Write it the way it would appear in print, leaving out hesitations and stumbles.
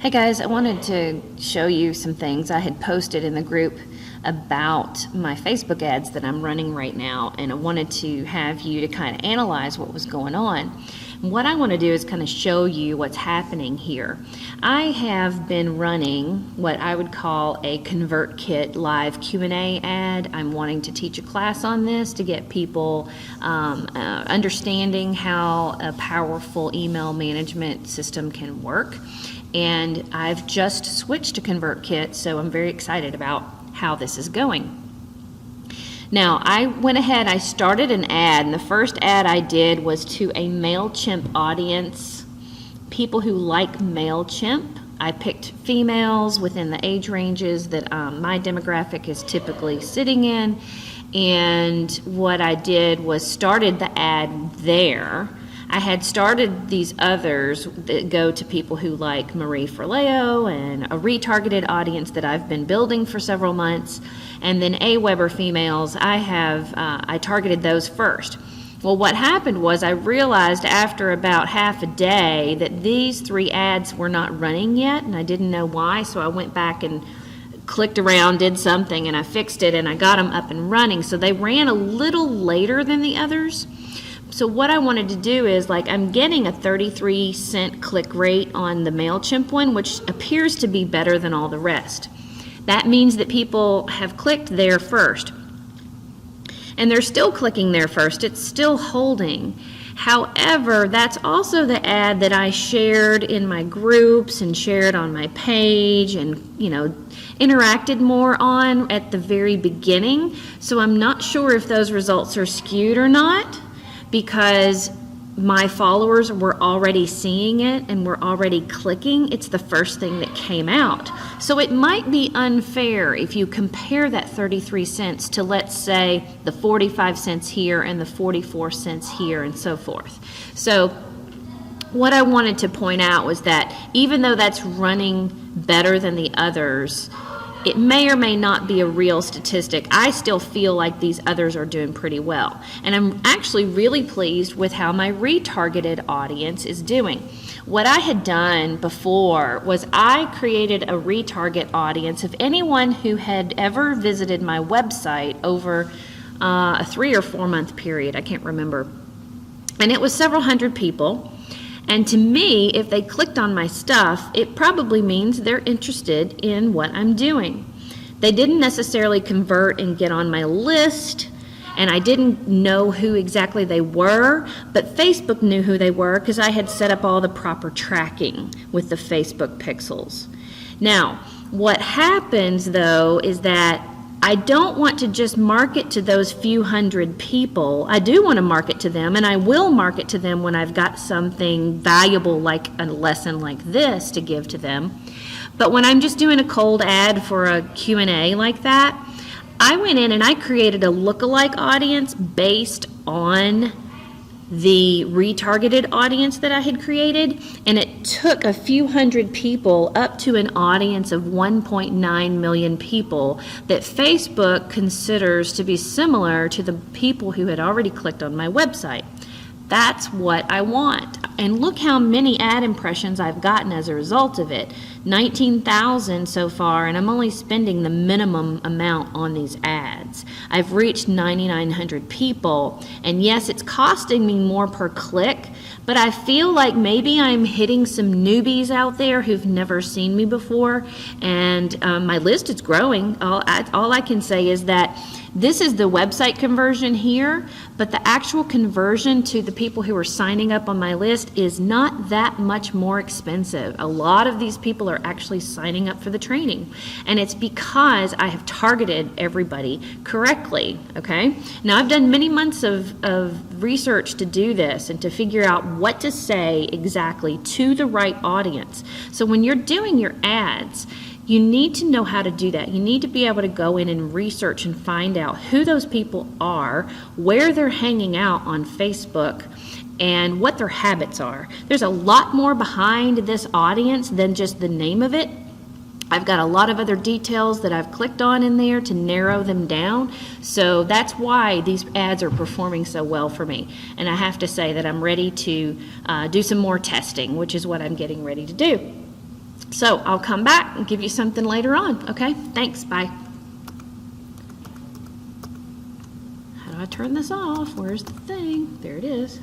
Hey guys, I wanted to show you some things I had posted in the group about my Facebook ads that I'm running right now, and I wanted to have you to kind of analyze what was going on. And what I want to do is kind of show you what's happening here. I have been running what I would call a ConvertKit live Q&A ad. I'm wanting to teach a class on this to get people understanding how a powerful email management system can work. And I've just switched to ConvertKit, so I'm very excited about how this is going. Now, I went ahead, I started an ad, and the first ad I did was to a MailChimp audience, people who like MailChimp. I picked females within the age ranges that my demographic is typically sitting in, and what I did was started the ad there. I had started these others that go to people who like Marie Forleo and a retargeted audience that I've been building for several months, and then AWeber females. I targeted those first. Well, what happened was I realized after about half a day that these three ads were not running yet, and I didn't know why, so I went back and clicked around, did something, and I fixed it, and I got them up and running. So they ran a little later than the others. So what I wanted to do is, I'm getting a 33-cent click rate on the MailChimp one, which appears to be better than all the rest. That means that people have clicked there first. And they're still clicking there first. It's still holding. However, that's also the ad that I shared in my groups and shared on my page and, interacted more on at the very beginning. So I'm not sure if those results are skewed or not, because my followers were already seeing it and were already clicking. It's the first thing that came out. So it might be unfair if you compare that 33 cents to, let's say, the 45 cents here and the 44 cents here and so forth. So what I wanted to point out was that even though that's running better than the others, it may or may not be a real statistic. I still feel like these others are doing pretty well. And I'm actually really pleased with how my retargeted audience is doing. What I had done before was I created a retarget audience of anyone who had ever visited my website over a 3 or 4 month period. I can't remember. And it was several hundred people. And to me, if they clicked on my stuff, it probably means they're interested in what I'm doing. They didn't necessarily convert and get on my list, and I didn't know who exactly they were, but Facebook knew who they were because I had set up all the proper tracking with the Facebook pixels. Now, what happens though is that I don't want to just market to those few hundred people. I do want to market to them, and I will market to them when I've got something valuable like a lesson like this to give to them. But when I'm just doing a cold ad for a Q&A like that, I went in and I created a lookalike audience based on the retargeted audience that I had created, and it took a few hundred people up to an audience of 1.9 million people that Facebook considers to be similar to the people who had already clicked on my website. That's what I want. And look how many ad impressions I've gotten as a result of it. 19,000 so far, and I'm only spending the minimum amount on these ads. I've reached 9,900 people, and yes, it's costing me more per click, but I feel like maybe I'm hitting some newbies out there who've never seen me before, and my list is growing. All I can say is that this is the website conversion here, but the actual conversion to the people who are signing up on my list is not that much more expensive. A lot of these people are actually signing up for the training, and it's because I have targeted everybody correctly, okay? Now, I've done many months of research to do this and to figure out what to say exactly to the right audience. So when you're doing your ads, you need to know how to do that. You need to be able to go in and research and find out who those people are, where they're hanging out on Facebook, and what their habits are. There's a lot more behind this audience than just the name of it. I've got a lot of other details that I've clicked on in there to narrow them down. So that's why these ads are performing so well for me. And I have to say that I'm ready to do some more testing, which is what I'm getting ready to do. So I'll come back and give you something later on. Okay, thanks, bye. How do I turn this off? Where's the thing? There it is.